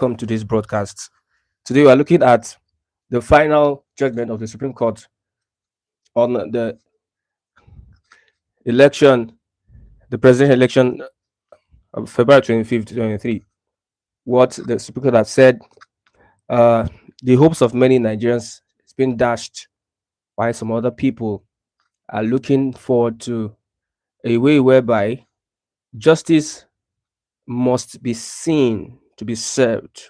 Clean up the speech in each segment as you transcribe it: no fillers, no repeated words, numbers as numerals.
welcome to this broadcast. Today we are looking at the final judgment of the Supreme Court on the election, the presidential election of February 25th, 2023. What the Supreme Court has said, uh, the hopes of many Nigerians has been dashed, while some other people are looking forward to a way whereby justice must be seen to be served.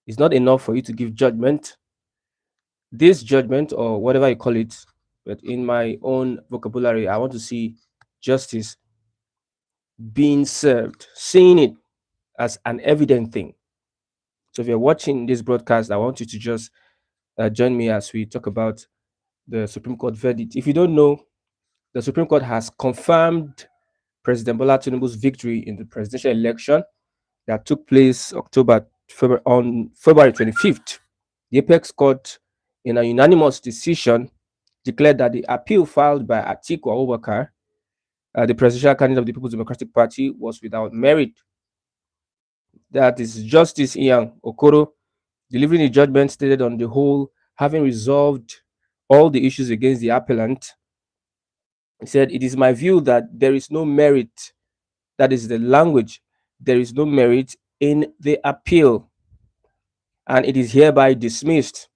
It's not enough for you to give judgment. This judgment, or whatever you call it, but in my own vocabulary, I want to see justice being served, seeing it as an evident thing. So if you're watching this broadcast, I want you to just join me as we talk about the Supreme Court verdict. If you don't know, the Supreme Court has confirmed President Bola Tinubu's victory in the presidential election that took place on February 25th. The Apex Court, in a unanimous decision, declared that the appeal filed by Atiku Abubakar, the presidential candidate of the People's Democratic Party, was without merit. That is Justice Ian Okoro delivering a judgment stated on the whole, having resolved all the issues against the appellant. He said, "It is my view that there is no merit, that is the language, there is no merit in the appeal, and it is hereby dismissed.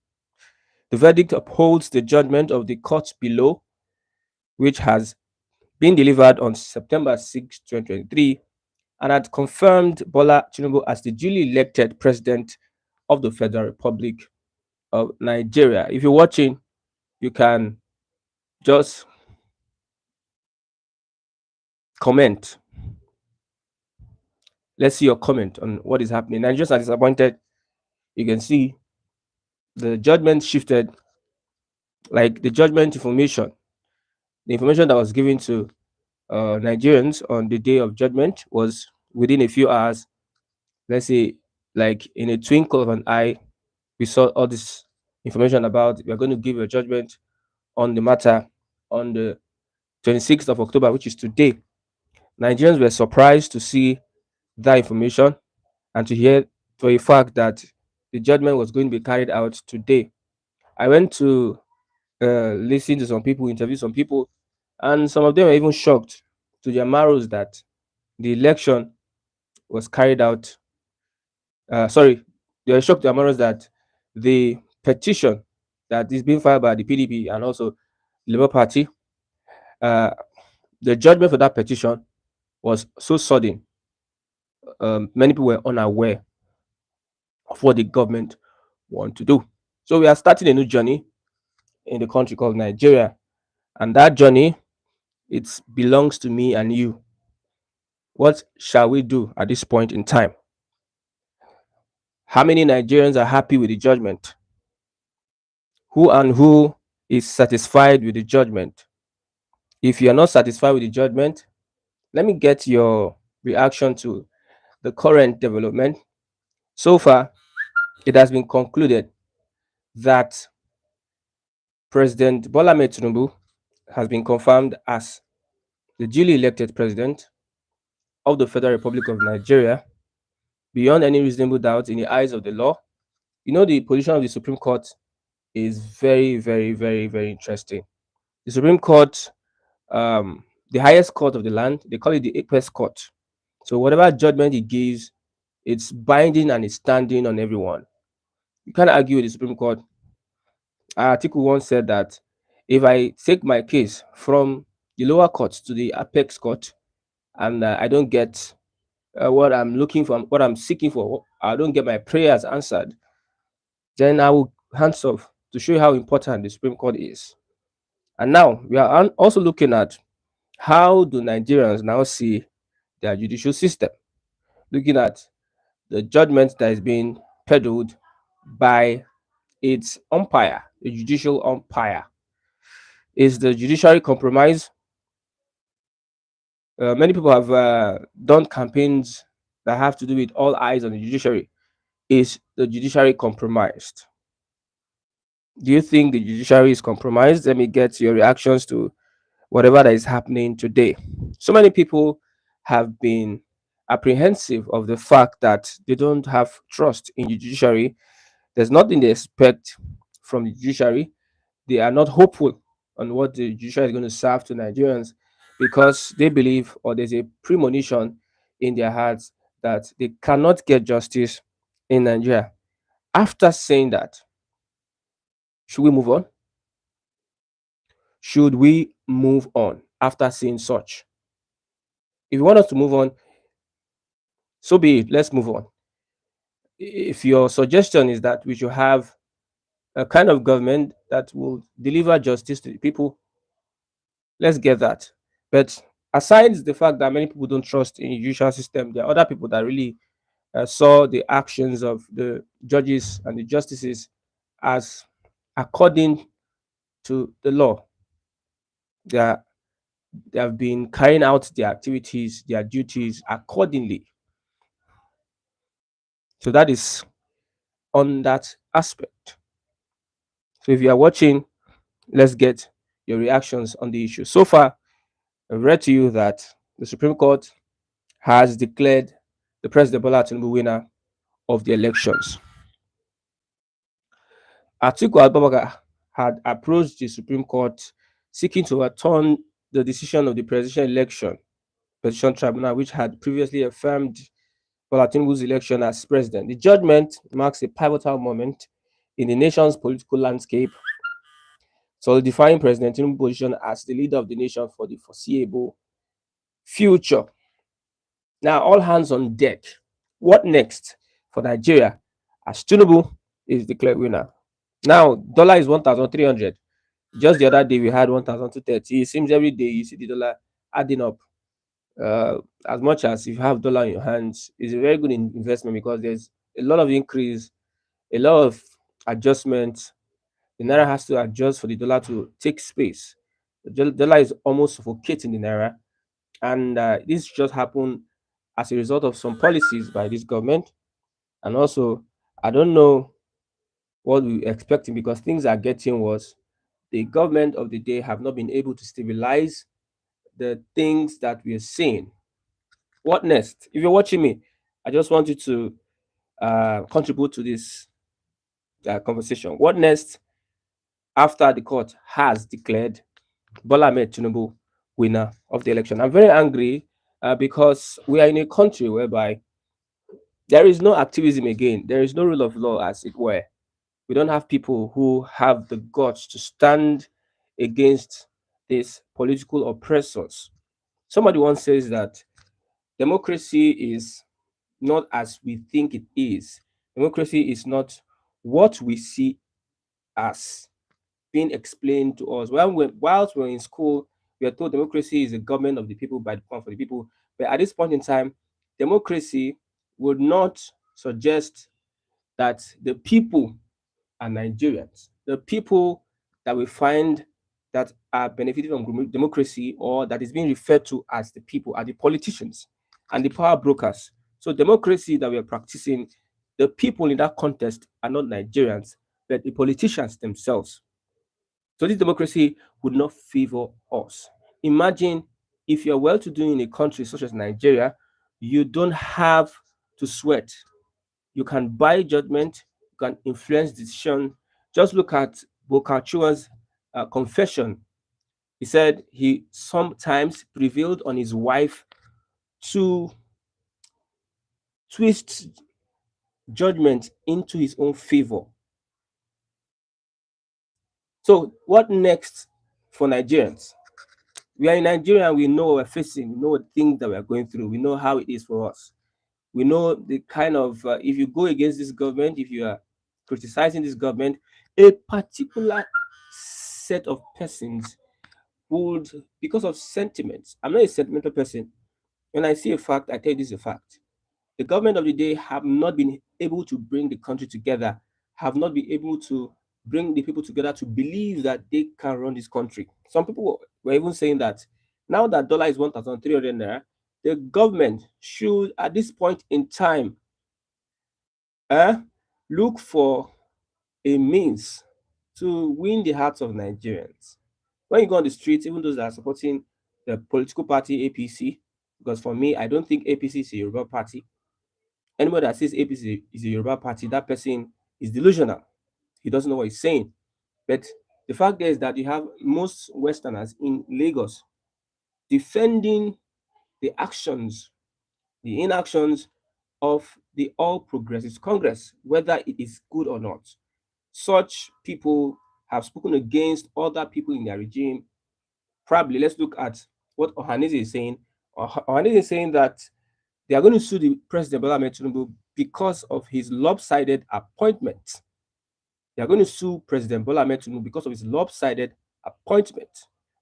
The verdict upholds the judgment of the court below, which has been delivered on September 6, 2023, and had confirmed Bola Tinubu as the duly elected president of the Federal Republic of Nigeria." If you're watching, you can just comment. Let's see your comment on what is happening. Nigerians are disappointed. You can see the judgment shifted, like the judgment information, the information that was given to Nigerians on the day of judgment was within a few hours. Let's say, like in a twinkle of an eye, we saw all this information about we are going to give a judgment on the matter on the 26th of October, which is today. Nigerians were surprised to see that information and to hear for a fact that the judgment was going to be carried out today. I went to listen to some people, interview some people, and some of them were even shocked to their marrows that the election was carried out. Sorry, they were shocked to their marrows that the petition that is being filed by the PDP and also the Labour Party, the judgment for that petition was so sudden. Many people were unaware of what the government want to do. So we are starting a new journey in the country called Nigeria, and that journey, it belongs to me and you. What shall we do at this point in time? How many Nigerians are happy with the judgment? Who is satisfied with the judgment? If you are not satisfied with the judgment, let me get your reaction to the current development. So far, it has been concluded that President Bola Ahmed Tinubu has been confirmed as the duly elected president of the Federal Republic of Nigeria beyond any reasonable doubt in the eyes of the law. You know, the position of the Supreme Court is very, very, very, very interesting. The Supreme Court, the highest court of the land, they call it the apex court. So whatever judgment it gives, it's binding and it's standing on everyone. You can't argue with the Supreme Court. Article 1 said that if I take my case from the lower court to the apex court and I don't get what I'm looking for, what I'm seeking for, I don't get my prayers answered, then I will hands off to show you how important the Supreme Court is. And now we are also looking at how do Nigerians now see their judicial system, looking at the judgment that is being peddled by its umpire, the judicial umpire. Is the judiciary compromised? Many people have done campaigns that have to do with all eyes on the judiciary. Is the judiciary compromised? Do you think the judiciary is compromised? Let me get your reactions to whatever that is happening today. So many people have been apprehensive of the fact that they don't have trust in the judiciary. There's nothing they expect from the judiciary. They are not hopeful on what the judiciary is going to serve to Nigerians because they believe, or there's a premonition in their hearts, that they cannot get justice in Nigeria. After saying that, should we move on? Should we move on after saying such? If you want us to move on, so be it. Let's move on. If your suggestion is that we should have a kind of government that will deliver justice to the people, let's get that. But aside the fact that many people don't trust in the judicial system, there are other people that really saw the actions of the judges and the justices as according to the law. They, are, they have been carrying out their activities, their duties accordingly. So that is on that aspect. So if you are watching, let's get your reactions on the issue. So far, I've read to you that the Supreme Court has declared the President Bola Tinubu winner of the elections. Atiku Abubakar had approached the Supreme Court seeking to overturn the decision of the presidential election petition tribunal, which had previously affirmed Bola Tinubu's election as president. The judgment marks a pivotal moment in the nation's political landscape, solidifying President Tinubu's position as the leader of the nation for the foreseeable future. Now, all hands on deck. What next for Nigeria as Tinubu is declared winner? Now, dollar is 1,300. Just the other day, we had 1,230. It seems every day you see the dollar adding up. As much as if you have dollar in your hands, it's a very good investment because there's a lot of increase, a lot of adjustments. The naira has to adjust for the dollar to take space. The dollar is almost suffocating the naira, and this just happened as a result of some policies by this government. And also, I don't know what we were expecting because things are getting worse. The government of the day have not been able to stabilize the things that we are seeing. What next? If you're watching me, I just want you to contribute to this conversation. What next after the court has declared Bola Ahmed Tinubu winner of the election? I'm very angry because we are in a country whereby there is no activism again. There is no rule of law, as it were. We don't have people who have the guts to stand against these political oppressors. Somebody once says that democracy is not as we think it is. Democracy is not what we see as being explained to us. Whilst we're in school, we are told democracy is a government of the people, by the people, for the people. But at this point in time, democracy would not suggest that the people are Nigerians. The people that we find that are benefiting from democracy, or that is being referred to as the people, are the politicians and the power brokers. So democracy that we are practicing, the people in that context are not Nigerians, but the politicians themselves. So this democracy would not favor us. Imagine if you're well-to-do in a country such as Nigeria, you don't have to sweat. You can buy judgment, you can influence decision. Just look at Bokachua's confession. He said he sometimes prevailed on his wife to twist judgment into his own favor. So what next for Nigerians? We are in Nigeria and we know what we're facing, we know the things that we're going through, we know how it is for us. We know the kind of, if you go against this government, if you are criticizing this government, a particular set of persons would, because of sentiments, I'm not a sentimental person. When I see a fact, I tell you this is a fact. The government of the day have not been able to bring the country together, have not been able to bring the people together to believe that they can run this country. Some people were even saying that now that dollar is 1,300 naira, the government should, at this point in time, look for a means to win the hearts of Nigerians. When you go on the streets, even those that are supporting the political party APC, Because for me, I don't think APC is a Yoruba party. Anybody that says APC is a Yoruba party, that person is delusional. He doesn't know what he's saying. But the fact is that you have most Westerners in Lagos defending the actions, the inactions of the All Progressives Congress, whether it is good or not. Such people have spoken against other people in their regime. Probably, let's look at what Ohaneze is saying. Ohaneze is saying that they are going to sue the President Bola Ahmed Tinubu because of his lopsided appointment. They are going to sue President Bola Ahmed Tinubu because of his lopsided appointment.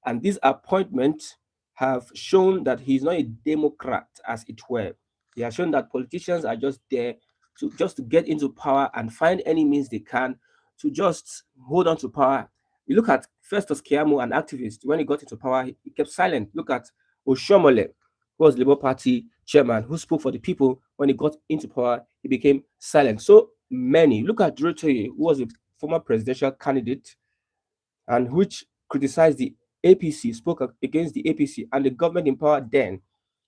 And these appointments have shown that he is not a Democrat, as it were. They have shown that politicians are just there to get into power and find any means they can to just hold on to power. You look at Festus Keyamo, an activist, when he got into power, he kept silent. Look at Oshomole, who was Labour Party chairman, who spoke for the people. When he got into power, he became silent. So many. Look at Durotoye, who was a former presidential candidate and which criticized the APC, spoke against the APC and the government in power then.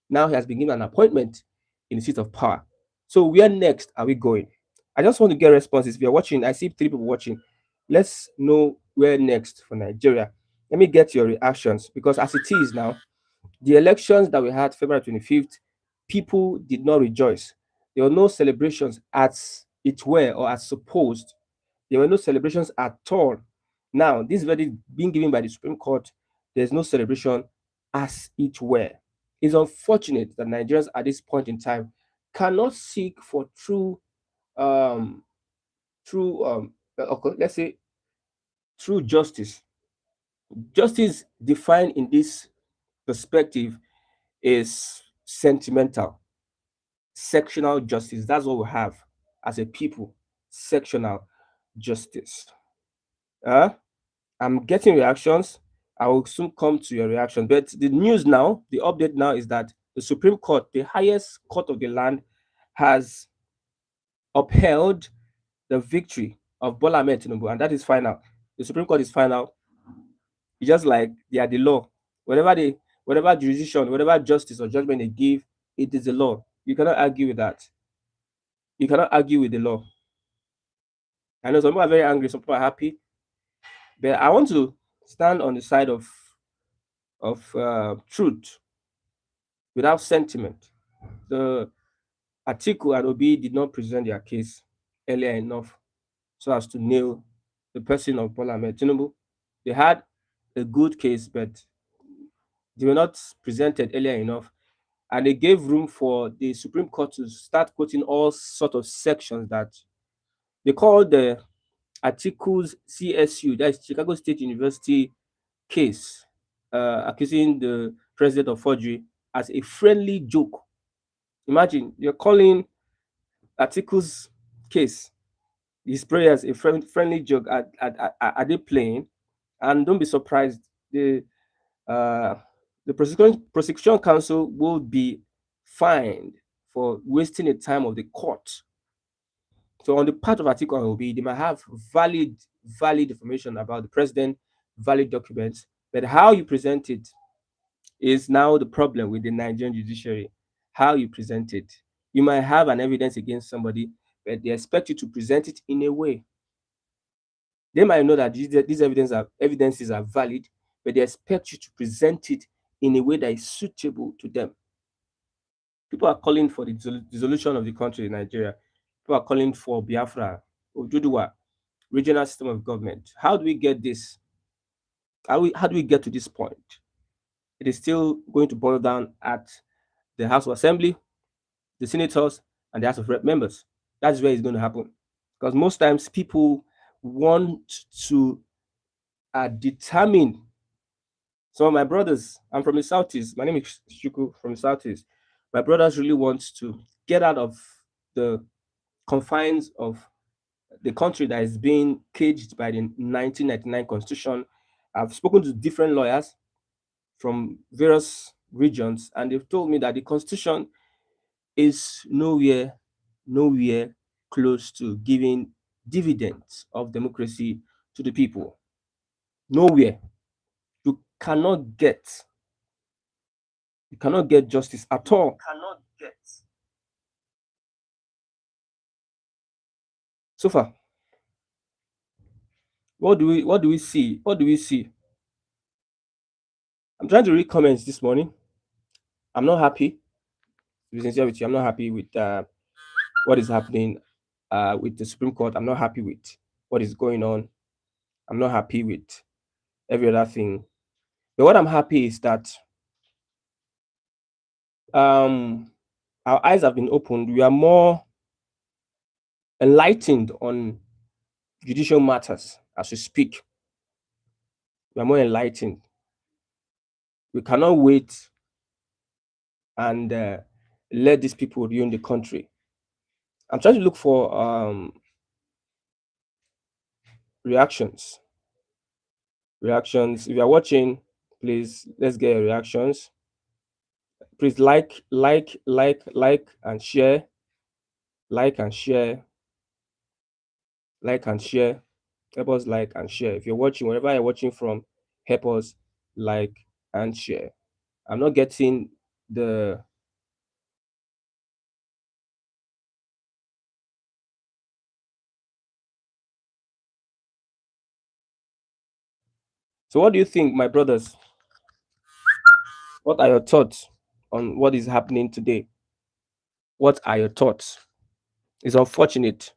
Now he has been given an appointment in the seat of power. So where next are we going? I just want to get responses. If you're watching, I see 3 people watching. Let's know where next for Nigeria. Let me get your reactions because as it is now, the elections that we had February 25th, people did not rejoice. There were no celebrations as it were or as supposed. There were no celebrations at all. Now, this verdict being given by the Supreme Court, there's no celebration as it were. It's unfortunate that Nigerians at this point in time cannot seek for um, okay, let's say, true justice. Justice defined in this perspective is sentimental, sectional justice. That's what we have as a people, sectional justice. Uh, I'm getting reactions. I will soon come to your reaction. But the news now, the update now is that the Supreme Court, the highest court of the land, has upheld the victory of Bola Ahmed Tinubu, and that is final. The Supreme Court is final. It's just like they are the law. Whatever jurisdiction, whatever justice or judgment they give, it is the law. You cannot argue with that. You cannot argue with the law. I know some people are very angry, some people are happy, but I want to stand on the side of truth without sentiment. The Atiku and Obi did not present their case earlier enough so as to nail the person of Bola Ahmed Tinubu. They had a good case, but they were not presented earlier enough, and they gave room for the Supreme Court to start quoting all sort of sections that they called the Atiku's CSU, that is Chicago State University case, accusing the president of forgery as a friendly joke. Imagine you're calling Atiku's case, his prayers, a friendly joke. Are they playing? And don't be surprised, uh, the prosecution counsel will be fined for wasting the time of the court. So on the part of Atiku and Obi, they might have valid information about the president, valid documents, but how you present it is now the problem with the Nigerian judiciary. How you present it. You might have an evidence against somebody, but they expect you to present it in a way. They might know that these evidences are valid, but they expect you to present it in a way that is suitable to them. People are calling for the dissolution of the country in Nigeria. People are calling for Biafra, Ojuduwa, regional system of government. How do we get this? How do we get to this point? It is still going to boil down at the House of Assembly, the senators, and the House of Rep members. That's where it's going to happen. Because most times people want to determine. So my brothers, I'm from the Southeast. My name is Shuku from the Southeast. My brothers really want to get out of the confines of the country that is being caged by the 1999 Constitution. I've spoken to different lawyers from various regions, and they've told me that the Constitution is nowhere close to giving dividends of democracy to the people. Nowhere. You cannot get You cannot get justice at all. So far, what do we see? What do we see? I'm trying to read comments this morning. I'm not happy. To be sincere with you, I'm not happy with what is happening with the Supreme Court. I'm not happy with what is going on. I'm not happy with every other thing. But what I'm happy is that um, our eyes have been opened. We are more enlightened on judicial matters as we speak. We are more enlightened. We cannot wait and let these people ruin the country. I'm trying to look for reactions. Reactions. If you are watching, please let's get your reactions. Please like, and share. Like and share. Like and share. Help us like and share. If you're watching, wherever you're watching from, help us like and share. I'm not getting the So what do you think, my brothers? What are your thoughts on what is happening today? What are your thoughts? It's unfortunate.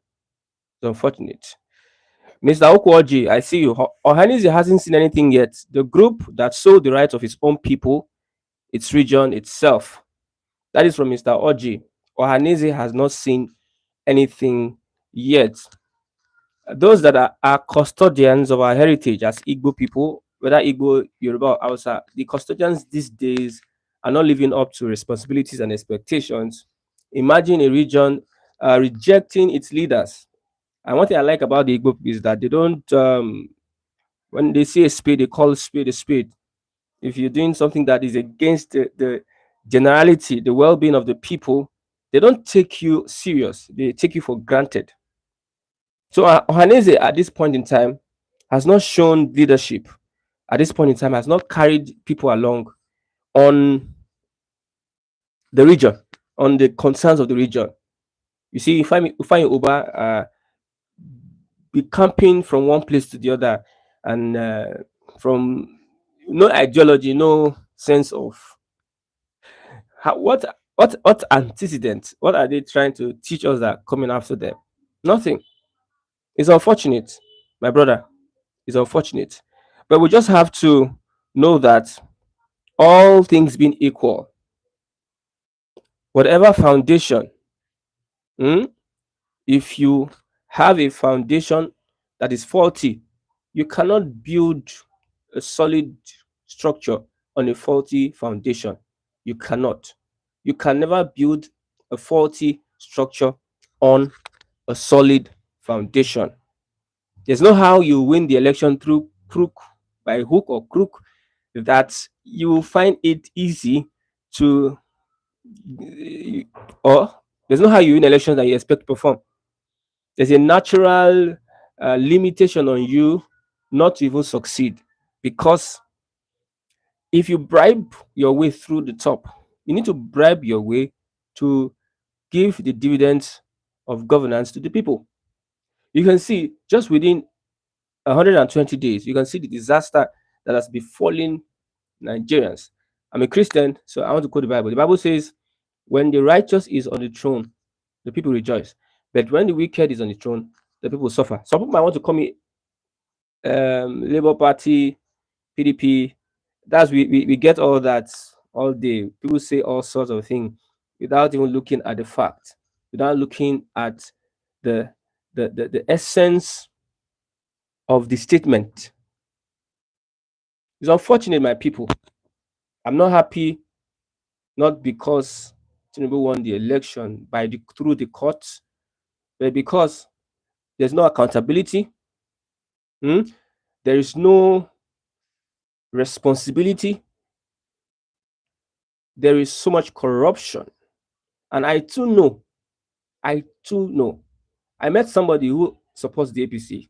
It's unfortunate. Mr. Okwoji, I see you. Ohanize hasn't seen anything yet. The group that sold the rights of its own people, its region, itself. That is from Mr. Oji. Ohanize has not seen anything yet. Those that are custodians of our heritage as Igbo people, whether Igbo, Yoruba, or Hausa, the custodians these days are not living up to responsibilities and expectations. Imagine a region rejecting its leaders. And one thing I like about the Igbo is that they don't, when they see a spade, they call a spade a spade. If you're doing something that is against the generality, the well-being of the people, they don't take you serious. They take you for granted. So Ohaneze at this point in time has not shown leadership. At this point in time, has not carried people along on the region, on the concerns of the region. You see, if you find Uba be camping from one place to the other, and from no ideology, no sense of what antecedents, what are they trying to teach us that coming after them? Nothing. It's unfortunate, my brother. It's unfortunate, but we just have to know that all things being equal, whatever foundation, hmm, if you have a foundation that is faulty, you cannot build a solid structure on a faulty foundation. You cannot. You can never build a faulty structure on a solid foundation. There's no how you win the election through crook, by hook or crook, that you find it easy to, or there's no how you win elections that you expect to perform. There's a natural limitation on you not to even succeed, because if you bribe your way through the top, you need to bribe your way to give the dividends of governance to the people. You can see just within 120 days, you can see the disaster that has befallen Nigerians. I'm a Christian, so I want to quote the Bible. The Bible says, when the righteous is on the throne, the people rejoice. But when the wicked is on the throne, the people suffer. Some people might want to call me Labour Party, PDP. That's we get all that all day. People say all sorts of things without even looking at the fact, without looking at the the essence of the statement. It's unfortunate, my people. I'm not happy, not because Tinubu won the election through the courts, but because there's no accountability. Hmm? There is no responsibility. There is so much corruption. And I too know, I met somebody who supports the APC.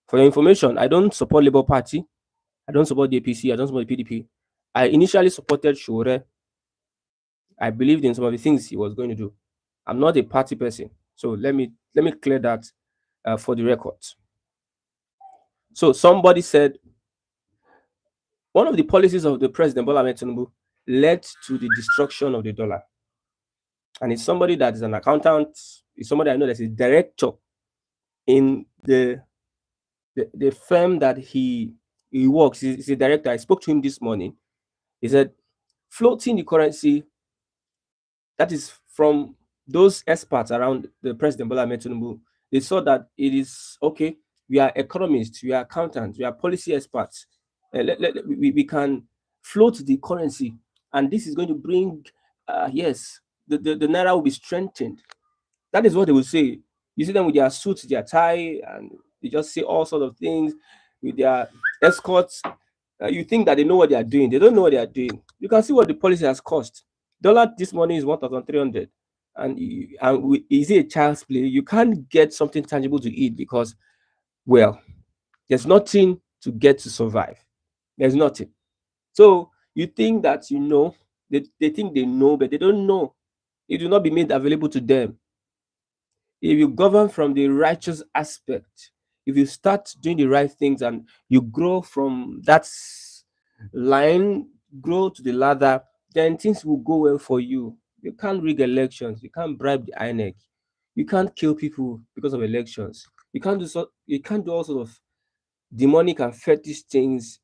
For your information, I don't support Labour Party. I don't support the APC. I don't support the PDP. I initially supported Shore. I believed in some of the things he was going to do. I'm not a party person, so let me clear that for the record. So somebody said one of the policies of the President Bola Ahmed Tinubu led to the destruction of the dollar, and it's somebody that is an accountant. It's somebody I know that's a director in the firm that he works. He's a director. I spoke to him this morning. He said floating the currency, that is from those experts around the President Bola Ahmed Tinubu, they saw that it is okay. We are economists, we are accountants, we are policy experts. We can float the currency, and this is going to bring, yes, the naira will be strengthened. That is what they will say. You see them with their suits, their tie, and they just say all sorts of things with their escorts. You think that they know what they are doing. They don't know what they are doing. You can see what the policy has cost. Dollar this morning is 1,300, and is it a child's play? You can't get something tangible to eat because, well, there's nothing to get to survive. There's nothing. So you think that you know, they think they know, but they don't know. It will not be made available to them. If you govern from the righteous aspect, if you start doing the right things and you grow from that line, grow to the ladder, then things will go well for you. You can't rig elections, you can't bribe the INEC, you can't kill people because of elections. You can't do all sorts of demonic and fetish things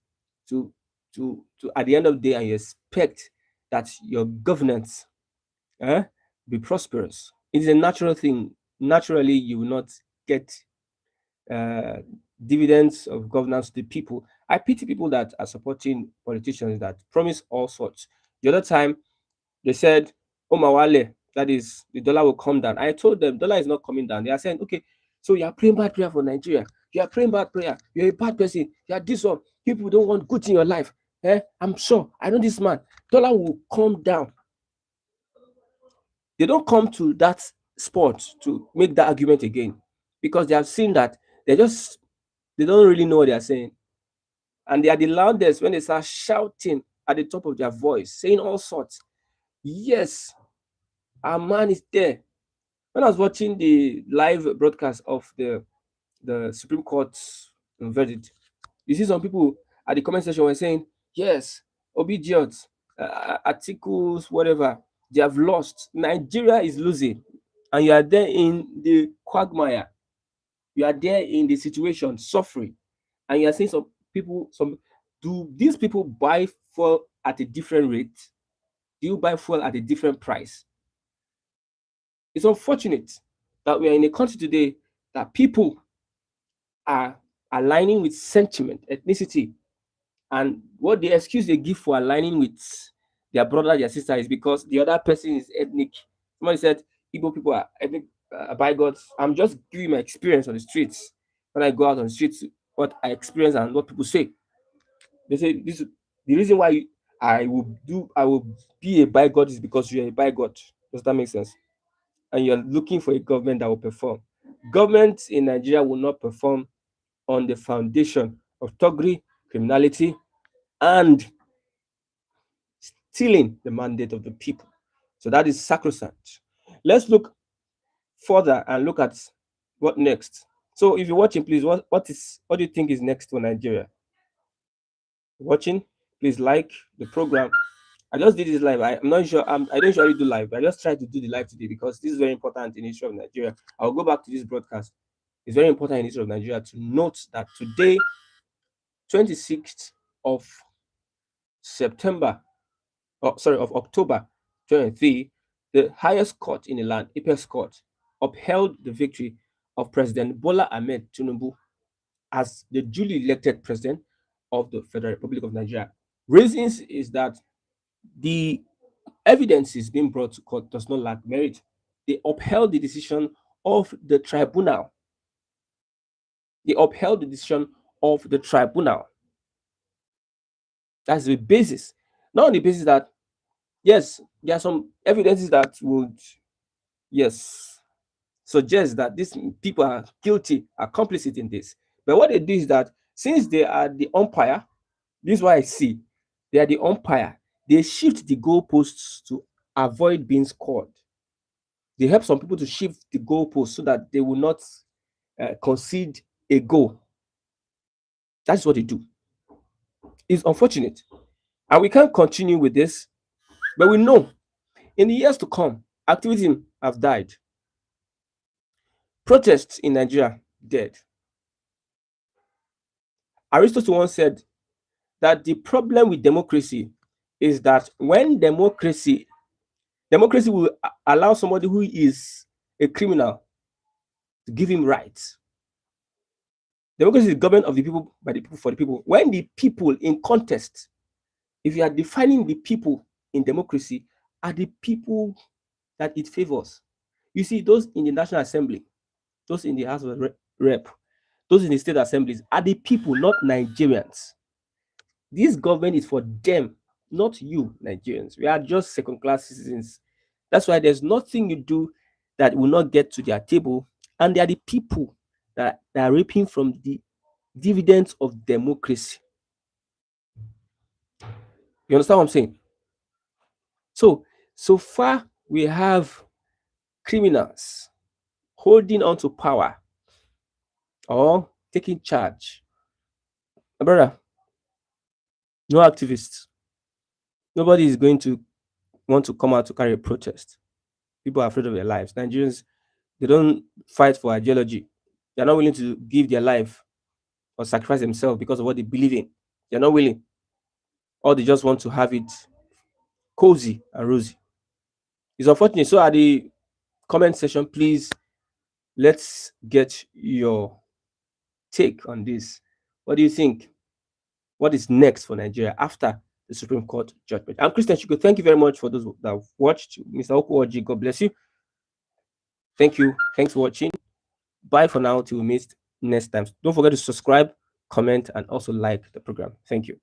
to to at the end of the day, and you expect that your governance eh, be prosperous. It is a natural thing. Naturally, you will not get uh, dividends of governance to the people. I pity people that are supporting politicians that promise all sorts. The other time, they said, "Oh, Mawale, that is, the dollar will come down." I told them, dollar is not coming down. They are saying, okay, so you are praying bad prayer for Nigeria. You are praying bad prayer. You're a bad person. You are this one. People don't want good in your life. I'm sure. I know this man. Dollar will come down. They don't come to that spot to make that argument again because they have seen that they don't really know what they are saying. And they are the loudest when they start shouting at the top of their voice, saying all sorts. Yes, our man is there. When I was watching the live broadcast of the Supreme Court verdict, you see some people at the comment section were saying, yes, obedience, articles, whatever, they have lost. Nigeria is losing. And you are there in the quagmire. You are there in the situation, suffering. And you are seeing do these people buy fuel at a different rate? Do you buy fuel at a different price? It's unfortunate that we are in a country today that people are aligning with sentiment, ethnicity, and what the excuse they give for aligning with their brother, their sister is because the other person is ethnic. Somebody said Igbo people are ethnic bigots. I'm just giving my experience on the streets. When I go out on the streets, what I experience and what people say. They say this the reason why I will be a bigot is because you're a bigot. Does that make sense? And you're looking for a government that will perform. Government in Nigeria will not perform on the foundation of thuggery, criminality, and stealing the mandate of the people. So that is sacrosanct. Let's look further and look at what next. So if you're watching, please, what do you think is next for Nigeria? Watching, please like the program. I just did this live. I'm not sure. I don't usually do live. I just tried to do the live today because this is very important in the history of Nigeria. I'll go back to this broadcast. It's very important in the history of Nigeria to note that today, 26th of September, of October 23, the highest court in the land, Apex Court, upheld the victory of President Bola Ahmed Tinubu as the duly elected president of the Federal Republic of Nigeria. Reasons is that the evidences being brought to court does not lack merit. They upheld the decision of the tribunal. They upheld the decision of the tribunal. That's the basis. Not on the basis that, yes, there are some evidences that would, yes, suggest that these people are guilty, are complicit in this. But what they do is that since they are the umpire, this is why I see They are the umpire. They shift the goalposts to avoid being scored. They help some people to shift the goalposts so that they will not concede a goal. That's what they do. It's unfortunate. And we can't continue with this, but we know in the years to come, activism have died. Protests in Nigeria dead. Aristotle once said that the problem with democracy is that when democracy will allow somebody who is a criminal to give him rights. Democracy is the government of the people, by the people, for the people. When the people in contest, if you are defining the people in democracy, are the people that it favors. You see, those in the National Assembly, those in the House of Rep, those in the state assemblies are the people, not Nigerians. This government is for them, not you, Nigerians. We are just second-class citizens. That's why there's nothing you do that will not get to their table, and they are the people that are reaping from the dividends of democracy. You understand what I'm saying? So far we have criminals holding on to power or taking charge. My brother, no activists. Nobody is going to want to come out to carry a protest. People are afraid of their lives. Nigerians, they don't fight for ideology. They're not willing to give their life or sacrifice themselves because of what they believe in. They're not willing. Or they just want to have it cozy and rosy. It's unfortunate. So at the comment section, please, let's get your take on this. What do you think? What is next for Nigeria after the Supreme Court judgment? I'm Christian Chico. Thank you very much for those that have watched. Mr. Okuoji, God bless you. Thank you. Thanks for watching. Bye for now till we meet next time. Don't forget to subscribe, comment, and also like the program. Thank you.